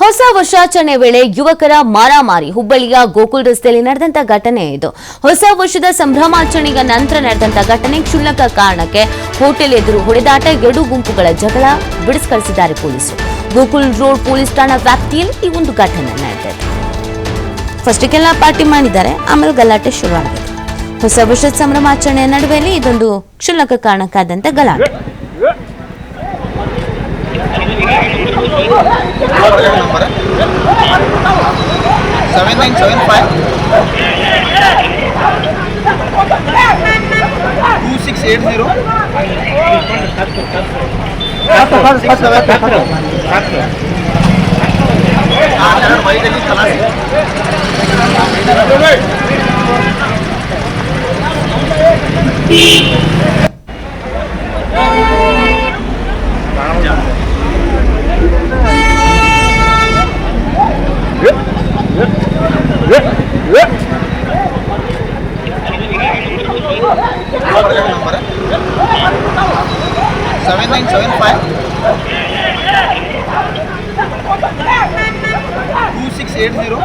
ಹೊಸ ವರ್ಷಾಚರಣೆ ವೇಳೆ ಯುವಕರ ಮಾರಾಮಾರಿ ಹುಬ್ಬಳ್ಳಿಯ ಗೋಕುಲ್ ರಸ್ತೆಯಲ್ಲಿ ನಡೆದಂತ ಘಟನೆ ಇದು. ಹೊಸ ವರ್ಷದ ಸಂಭ್ರಮಾಚರಣೆಯ ನಂತರ ನಡೆದಂತ ಘಟನೆ ಕ್ಷುಲ್ಲಕ ಕಾರಣಕ್ಕೆ ಹೋಟೆಲ್ ಎದುರು ಹೊಡೆದಾಟ, ಎರಡು ಗುಂಪುಗಳ ಜಗಳ ಬಿಡಿಸಿಕಳಿಸಿದ್ದಾರೆ ಪೊಲೀಸರು. ಗೋಕುಲ್ ರೋಡ್ ಪೊಲೀಸ್ ಠಾಣಾ ವ್ಯಾಪ್ತಿಯಲ್ಲಿ ಈ ಒಂದು ಘಟನೆ ನಡೆದಿದೆ. ಫಸ್ಟಿಗೆಲ್ಲ ಪಾರ್ಟಿ ಮಾಡಿದ್ದಾರೆ, ಆಮೇಲೆ ಗಲಾಟೆ ಶುರುವಾಗಿದೆ. ಹೊಸ ವರ್ಷದ ಸಂಭ್ರಮಾಚರಣೆಯ ನಡುವೆಯಲ್ಲಿ ಇದೊಂದು ಕ್ಷುಲ್ಲಕ ಕಾರಣಕ್ಕಾದಂತ ಗಲಾಟೆ. number 7975 2680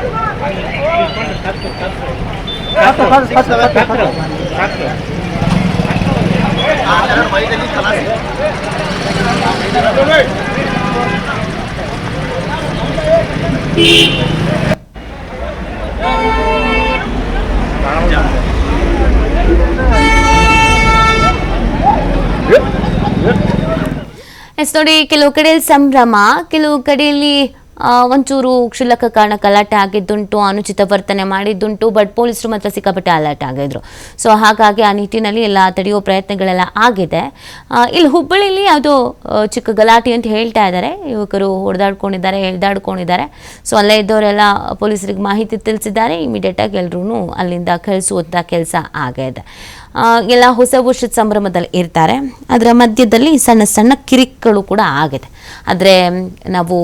ನೋಡಿ, ಕೆಲವು ಕಡೆಯಲ್ಲಿ ಸಂಭ್ರಮ, ಕೆಲವು ಕಡೆಯಲ್ಲಿ ಒಂಚೂರು ಕ್ಷುಲ್ಲಕ ಕಾರಣ ಗಲಾಟೆ ಆಗಿದ್ದುಂಟು, ಅನುಚಿತ ವರ್ತನೆ ಮಾಡಿದ್ದುಂಟು. ಬಟ್ ಪೊಲೀಸರು ಮಾತ್ರ ಸಿಕ್ಕಾಪಟ್ಟೆ ಅಲರ್ಟ್ ಆಗಿದ್ರು. ಸೊ ಹಾಗಾಗಿ ಆ ನಿಟ್ಟಿನಲ್ಲಿ ಎಲ್ಲ ತಡೆಯೋ ಪ್ರಯತ್ನಗಳೆಲ್ಲ ಆಗಿದೆ. ಇಲ್ಲಿ ಹುಬ್ಬಳ್ಳಿಯಲ್ಲಿ ಅದು ಚಿಕ್ಕ ಗಲಾಟೆ ಅಂತ ಹೇಳ್ತಾ ಇದ್ದಾರೆ. ಯುವಕರು ಹೊಡೆದಾಡ್ಕೊಂಡಿದ್ದಾರೆ, ಎಳ್ದಾಡ್ಕೊಂಡಿದ್ದಾರೆ. ಸೊ ಅಲ್ಲೇ ಇದ್ದವರೆಲ್ಲ ಪೊಲೀಸರಿಗೆ ಮಾಹಿತಿ ತಿಳಿಸಿದ್ದಾರೆ. ಇಮಿಡಿಯೇಟಾಗಿ ಎಲ್ಲರೂ ಅಲ್ಲಿಂದ ಕಳಿಸುವಂಥ ಕೆಲಸ ಆಗಿದೆ. ಎಲ್ಲ ಹೊಸ ವರ್ಷದ ಸಂಭ್ರಮದಲ್ಲಿ ಇರ್ತಾರೆ. ಅದರ ಮಧ್ಯದಲ್ಲಿ ಸಣ್ಣ ಸಣ್ಣ ಕಿರಿಕ್ಗಳು ಕೂಡ ಆಗಿದೆ. ಆದರೆ ನಾವು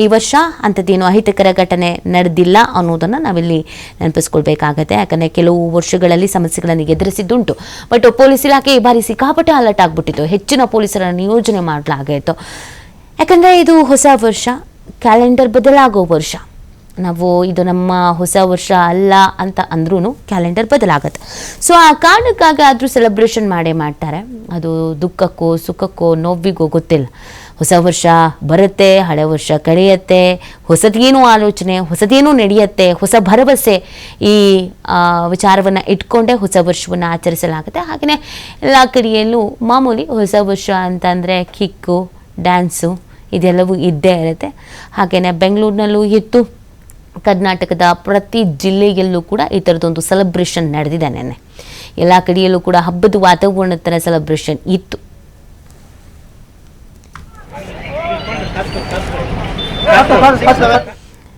ಈ ವರ್ಷ ಅಂಥದ್ದೇನು ಅಹಿತಕರ ಘಟನೆ ನಡೆದಿಲ್ಲ ಅನ್ನೋದನ್ನು ನಾವಿಲ್ಲಿ ನೆನಪಿಸ್ಕೊಳ್ಬೇಕಾಗತ್ತೆ. ಯಾಕಂದರೆ ಕೆಲವು ವರ್ಷಗಳಲ್ಲಿ ಸಮಸ್ಯೆಗಳನ್ನು ಎದುರಿಸಿದ್ದುಂಟು. ಬಟ್ ಪೊಲೀಸ್ ಇಲಾಖೆ ಈ ಬಾರಿ ಸಿಕ್ಕಾಪಟ್ಟೆ ಅಲರ್ಟ್ ಆಗಿಬಿಟ್ಟಿತ್ತು. ಹೆಚ್ಚಿನ ಪೊಲೀಸರನ್ನು ನಿಯೋಜನೆ ಮಾಡಲಾಗಿತ್ತು. ಯಾಕಂದರೆ ಇದು ಹೊಸ ವರ್ಷ, ಕ್ಯಾಲೆಂಡರ್ ಬದಲಾಗೋ ವರ್ಷ. ನಾವು ಇದು ನಮ್ಮ ಹೊಸ ವರ್ಷ ಅಲ್ಲ ಅಂತ ಅಂದ್ರೂ ಕ್ಯಾಲೆಂಡರ್ ಬದಲಾಗತ್ತೆ. ಸೊ ಆ ಕಾರಣಕ್ಕಾಗಿ ಆದರೂ ಸೆಲೆಬ್ರೇಷನ್ ಮಾಡೇ ಮಾಡ್ತಾರೆ. ಅದು ದುಃಖಕ್ಕೋ ಸುಖಕ್ಕೋ ನೋವಿಗೋ ಗೊತ್ತಿಲ್ಲ. ಹೊಸ ವರ್ಷ ಬರುತ್ತೆ, ಹಳೆ ವರ್ಷ ಕಳೆಯುತ್ತೆ, ಹೊಸದೇನೋ ಆಲೋಚನೆ, ಹೊಸದೇನೋ ನಡೆಯುತ್ತೆ, ಹೊಸ ಭರವಸೆ, ಈ ವಿಚಾರವನ್ನು ಇಟ್ಕೊಂಡೇ ಹೊಸ ವರ್ಷವನ್ನು ಆಚರಿಸಲಾಗುತ್ತೆ. ಹಾಗೆಯೇ ಎಲ್ಲ ಕಡೆಯಲ್ಲೂ ಮಾಮೂಲಿ ಹೊಸ ವರ್ಷ ಅಂತಂದರೆ ಕಿಕ್ಕು, ಡ್ಯಾನ್ಸು ಇದೆಲ್ಲವೂ ಇದ್ದೇ ಇರುತ್ತೆ. ಹಾಗೆಯೇ ಬೆಂಗಳೂರಿನಲ್ಲೂ ಇತ್ತು. ಕರ್ನಾಟಕದ ಪ್ರತಿ ಜಿಲ್ಲೆಯಲ್ಲೂ ಕೂಡ ಈ ಥರದೊಂದು ಸೆಲೆಬ್ರೇಷನ್ ನಡೆದಿದೆ. ನೆನ್ನೆ ಎಲ್ಲ ಕಡೆಯಲ್ಲೂ ಕೂಡ ಹಬ್ಬದ ವಾತಾವರಣ ಥರ ಸೆಲೆಬ್ರೇಷನ್ ಇತ್ತು.